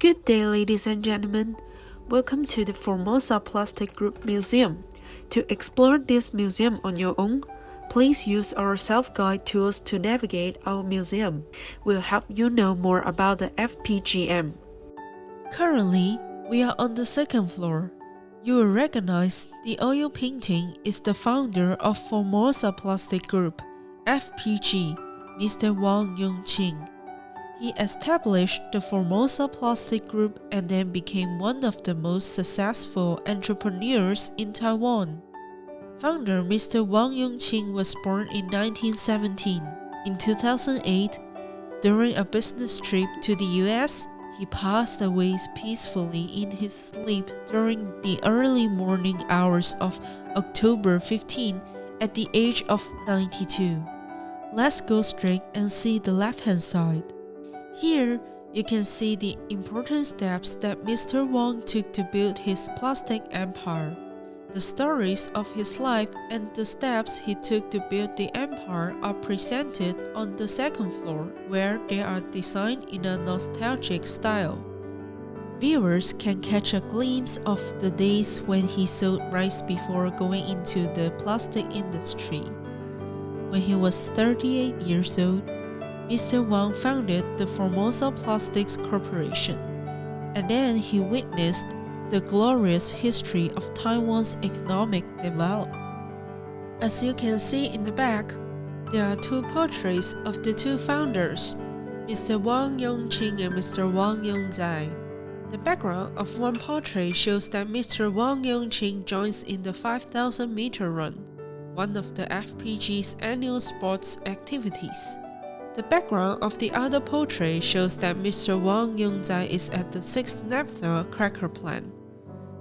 Good day, ladies and gentlemen. Welcome to the Formosa Plastic Group Museum. To explore this museum on your own, please use our self-guide tools to navigate our museum. We'll help you know more about the FPGM. Currently, we are on the second floor. You will recognize the oil painting is the founder of Formosa Plastic Group, FPG, Mr. Wang Yongqing. He established the Formosa Plastic Group and then became one of the most successful entrepreneurs in Taiwan. Founder Mr. Wang Yongqing was born in 1917. In 2008, during a business trip to the US, he passed away peacefully in his sleep during the early morning hours of October 15 at the age of 92. Let's go straight and see the left-hand side. Here, you can see the important steps that Mr. Wang took to build his plastic empire. The stories of his life and the steps he took to build the empire are presented on the second floor, where they are designed in a nostalgic style. Viewers can catch a glimpse of the days when he sold rice before going into the plastic industry. When he was 38 years old, Mr. Wang founded the Formosa Plastics Corporation, and then he witnessed the glorious history of Taiwan's economic development. As you can see in the back, there are two portraits of the two founders, Mr. Wang Yongqing and Mr. Wang Yongzai. The background of one portrait shows that Mr. Wang Yongqing joins in the 5,000-meter run, one of the FPG's annual sports activities. The background of the other portrait shows that Mr. Wang Yongzai is at the 6th naphtha cracker plant.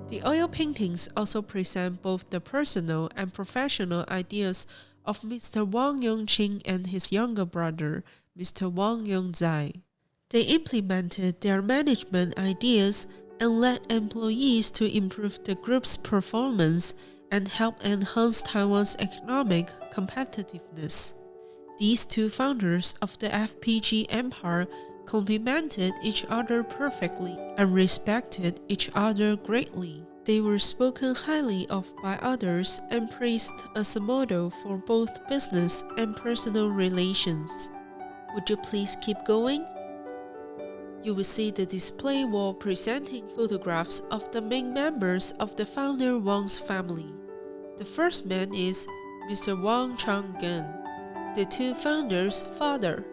The oil paintings also present both the personal and professional ideas of Mr. Wang Yongqing and his younger brother, Mr. Wang Yongzai. They implemented their management ideas and led employees to improve the group's performance and help enhance Taiwan's economic competitiveness. These two founders of the FPG empire complemented each other perfectly and respected each other greatly. They were spoken highly of by others and praised as a model for both business and personal relations. Would you please keep going? You will see the display wall presenting photographs of the main members of the founder Wang's family. The first man is Mr. Wang Changgen, the two founders' father.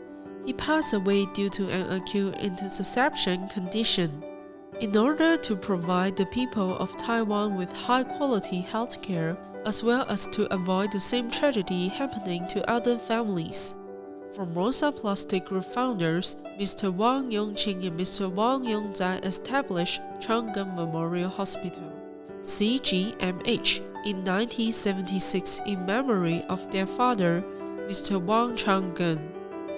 He passed away due to an acute intussusception condition. In order to provide the people of Taiwan with high-quality healthcare, as well as to avoid the same tragedy happening to other families, Formosa Plastic Group founders Mr. Wang Yongqing and Mr. Wang Yongzai established Changgen Memorial Hospital, CGMH, in 1976 in memory of their father, Mr. Wang Changgen.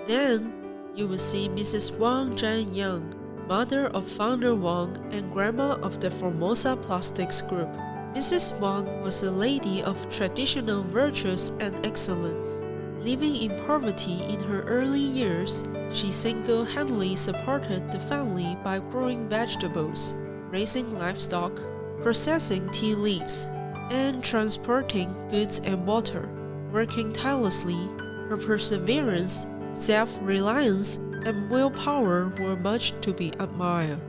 Then, you will see Mrs. Wang Zhanyang, mother of founder Wang and grandma of the Formosa Plastics Group. Mrs. Wang was a lady of traditional virtues and excellence. Living in poverty in her early years, she single-handedly supported the family by growing vegetables, raising livestock, processing tea leaves, and transporting goods and water. Working tirelessly, her perseverance, self-reliance, and willpower were much to be admired.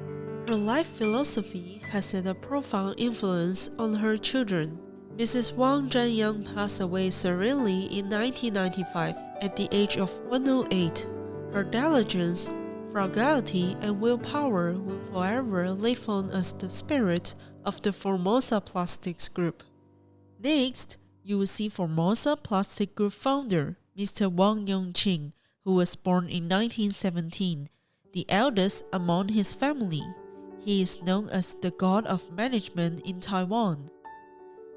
Her life philosophy has had a profound influence on her children. Mrs. Wang Zhanyang passed away serenely in 1995 at the age of 108. Her diligence, frugality, and willpower will forever live on as the spirit of the Formosa Plastics Group. Next, you will see Formosa Plastic Group founder, Mr. Wang Yongqing, who was born in 1917, the eldest among his family. He is known as the god of management in Taiwan.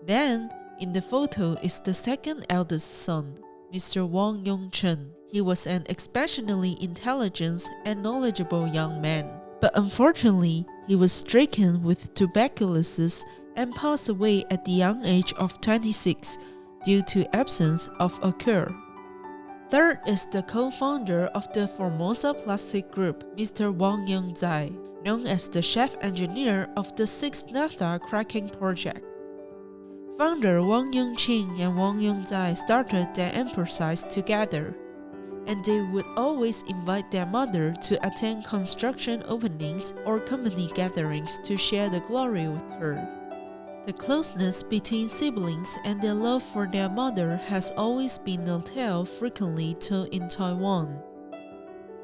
Then, in the photo is the second eldest son, Mr. Wang Yongchen. He was an exceptionally intelligent and knowledgeable young man, but unfortunately, he was stricken with tuberculosis and passed away at the young age of 26 due to absence of a cure. Third is the co-founder of the Formosa Plastic Group, Mr. Wang Yongzai. known as the chief engineer of the sixth naphtha cracking project. Founder Wang Yongqing and Wang Yongzai started their enterprise together, and they would always invite their mother to attend construction openings or company gatherings to share the glory with her. The closeness between siblings and their love for their mother has always been a tale frequently told in Taiwan.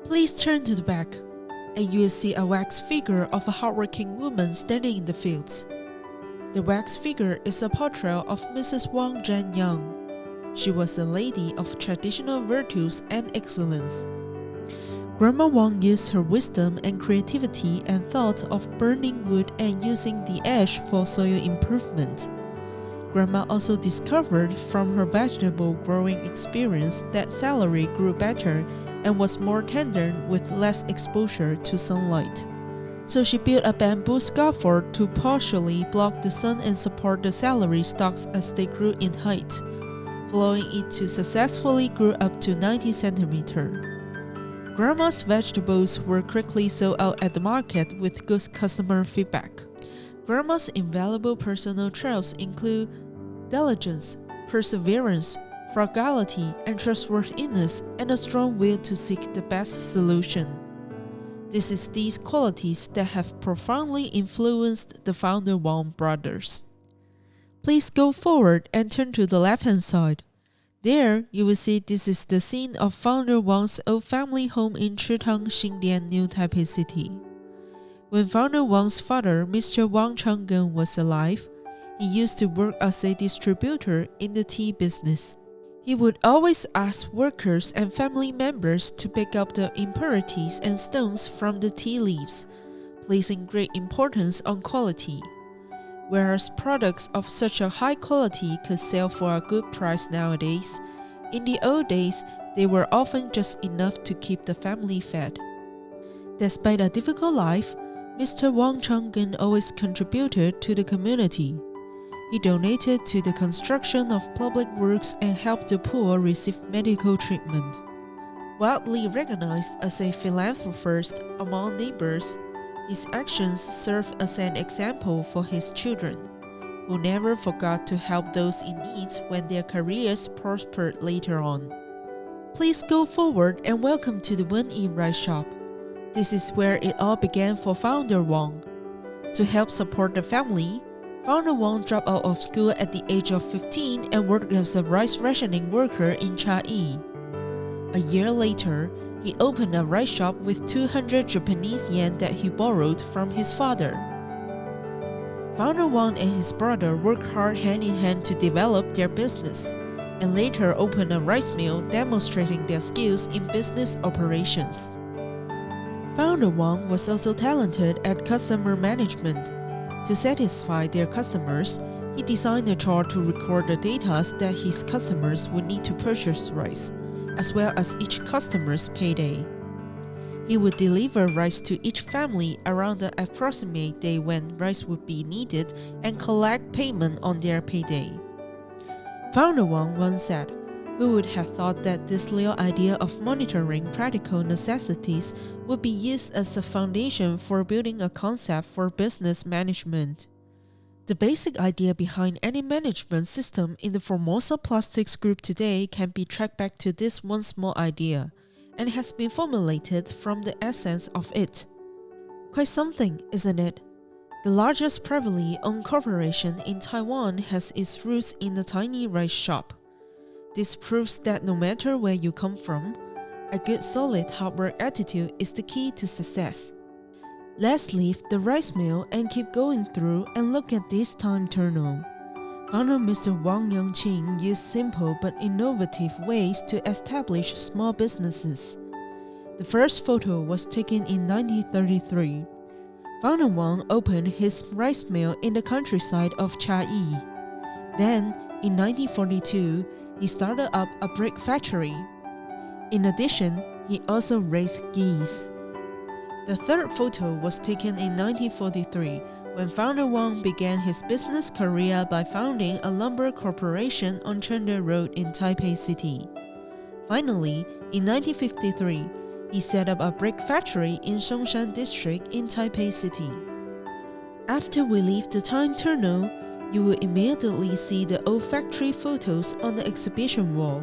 Please turn to the back, and you will see a wax figure of a hardworking woman standing in the fields. The wax figure is a portrait of Mrs. Wang Zhenyang. She was a lady of traditional virtues and excellence. Grandma Wang used her wisdom and creativity and thought of burning wood and using the ash for soil improvement. Grandma also discovered from her vegetable growing experience that celery grew better and was more tender with less exposure to sunlight. So she built a bamboo scaffold to partially block the sun and support the celery stalks as they grew in height, allowing it to successfully grow up to 90 centimeters. Grandma's vegetables were quickly sold out at the market with good customer feedback. Grandma's invaluable personal traits include diligence, perseverance, frugality, and trustworthiness, and a strong will to seek the best solution. This is these qualities that have profoundly influenced the founder Wang brothers. Please go forward and turn to the left-hand side. There, you will see this is the scene of founder Wang's old family home in Chitang, Xindian, New Taipei City. When founder Wang's father, Mr. Wang Changgen, was alive, he used to work as a distributor in the tea business. He would always ask workers and family members to pick up the impurities and stones from the tea leaves, placing great importance on quality. Whereas products of such a high quality could sell for a good price nowadays, in the old days they were often just enough to keep the family fed. Despite a difficult life, Mr. Wang Changgen always contributed to the community. He donated to the construction of public works and helped the poor receive medical treatment. Widely recognized as a philanthropist among neighbors, his actions serve as an example for his children, who never forgot to help those in need when their careers prospered later on. Please go forward and welcome to the Wen-Yi Rice Shop. This is where it all began for founder Wang. To help support the family, founder Wang dropped out of school at the age of 15 and worked as a rice rationing worker in Chiayi. A year later, he opened a rice shop with 200 Japanese yen that he borrowed from his father. Founder Wang and his brother worked hard hand in hand to develop their business, and later opened a rice mill demonstrating their skills in business operations. Founder Wang was also talented at customer management. To satisfy their customers, he designed a chart to record the data that his customers would need to purchase rice, as well as each customer's payday. He would deliver rice to each family around the approximate day when rice would be needed and collect payment on their payday. Founder Wang once said, "Who would have thought that this little idea of monitoring practical necessities would be used as a foundation for building a concept for business management?" The basic idea behind any management system in the Formosa Plastics Group today can be tracked back to this one small idea, and has been formulated from the essence of it. Quite something, isn't it? The largest privately owned corporation in Taiwan has its roots in a tiny rice shop. This proves that no matter where you come from, a good solid hard work attitude is the key to success. Let's leave the rice mill and keep going through and look at this time tunnel. Founder Mr. Wang Yongqing used simple but innovative ways to establish small businesses. The first photo was taken in 1933. Founder Wang opened his rice mill in the countryside of Chiayi. Then, in 1942, he started up a brick factory. In addition, he also raised geese. The third photo was taken in 1943 when founder Wang began his business career by founding a lumber corporation on Chengde Road in Taipei City. Finally, in 1953, He set up a brick factory in Songshan district in Taipei City. After we leave the time tunnel, you will immediately see the old factory photos on the exhibition wall.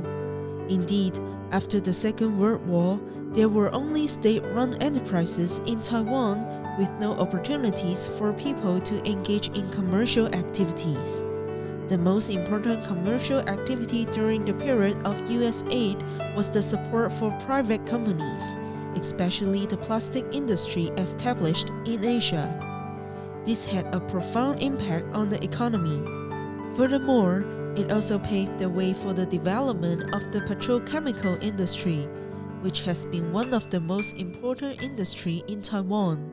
Indeed, after the Second World War, there were only state-run enterprises in Taiwan with no opportunities for people to engage in commercial activities. The most important commercial activity during the period of US aid was the support for private companies, especially the plastic industry established in Asia. This had a profound impact on the economy. Furthermore, it also paved the way for the development of the petrochemical industry, which has been one of the most important industries in Taiwan.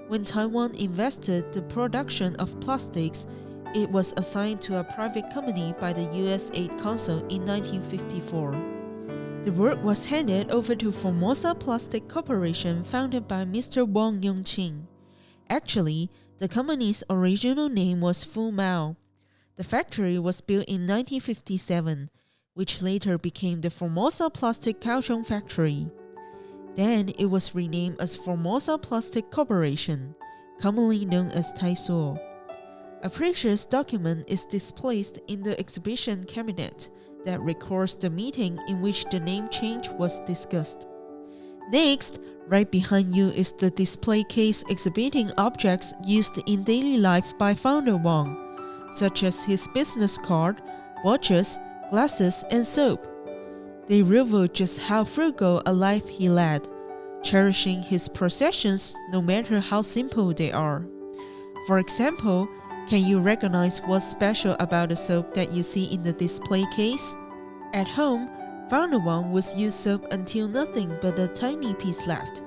When Taiwan invested the production of plastics, it was assigned to a private company by the US Aid Council in 1954. The work was handed over to Formosa Plastic Corporation founded by Mr. Wang Yongqing. Actually, the company's original name was Fu Mao. The factory was built in 1957, which later became the Formosa Plastic Kaohsiung Factory. Then it was renamed as Formosa Plastic Corporation, commonly known as Taiso. A precious document is displayed in the exhibition cabinet that records the meeting in which the name change was discussed. Next, right behind you is the display case exhibiting objects used in daily life by Founder Wang, such as his business card, watches, glasses, and soap. They reveal just how frugal a life he led, cherishing his possessions no matter how simple they are. For example, can you recognize what's special about the soap that you see in the display case? At home, Founder Wang would use soap until nothing but a tiny piece left.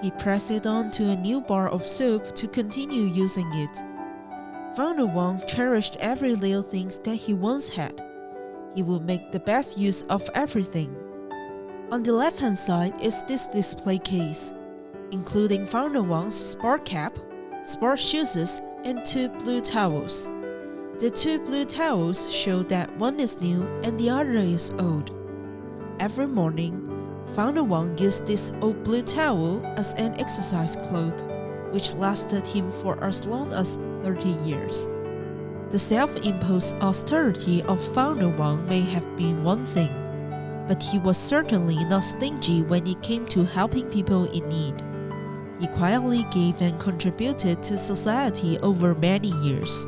He pressed it on to a new bar of soap to continue using it. Founder Wang cherished every little thing that he once had. He would make the best use of everything. On the left-hand side is this display case, including Founder Wang's sport cap, sport shoes, and 2 blue towels. The 2 blue towels show that one is new and the other is old. Every morning, Founder Wang used this old blue towel as an exercise cloth, which lasted him for as long as 30 years. The self-imposed austerity of Founder Wang may have been one thing, but he was certainly not stingy when it came to helping people in need. He quietly gave and contributed to society over many years.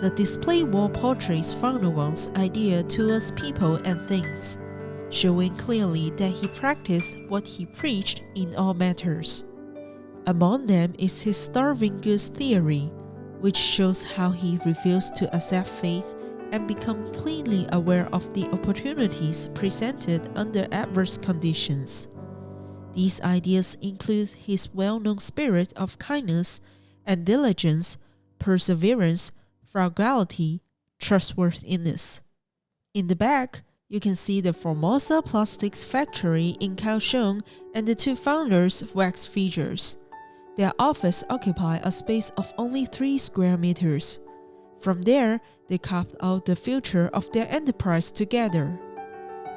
The display wall portrays Founder Wang's idea towards people and things, showing clearly that he practiced what he preached in all matters. Among them is his starving goods theory, which shows how he refused to accept faith and become keenly aware of the opportunities presented under adverse conditions. These ideas include his well-known spirit of kindness and diligence, perseverance, frugality, trustworthiness. In the back, you can see the Formosa Plastics factory in Kaohsiung and the 2 founders' wax figures. Their office occupied a space of only 3 square meters. From there, they carved out the future of their enterprise together.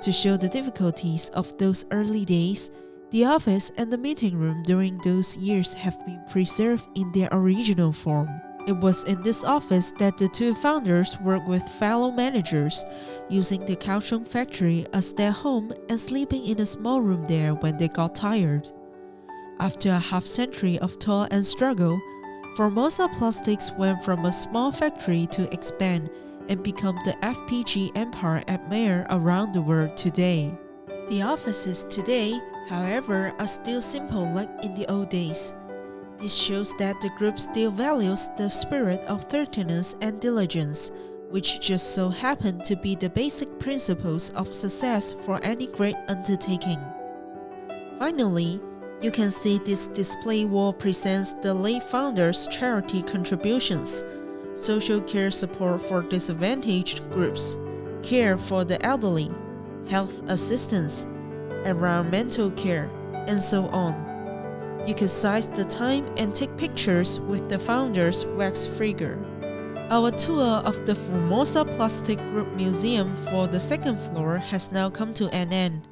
To show the difficulties of those early days, the office and the meeting room during those years have been preserved in their original form. It was in this office that the 2 founders worked with fellow managers, using the Kaohsiung factory as their home and sleeping in a small room there when they got tired. After a half-century of toil and struggle, Formosa Plastics went from a small factory to expand and become the FPG empire admired around the world today. The offices today, however, are still simple like in the old days. This shows that the group still values the spirit of thoroughness and diligence, which just so happen to be the basic principles of success for any great undertaking. Finally, you can see this display wall presents the late founder's charity contributions, social care support for disadvantaged groups, care for the elderly, health assistance, environmental care, and so on. You can seize the time and take pictures with the founder's wax figure. Our tour of the Formosa Plastic Group Museum for the second floor has now come to an end.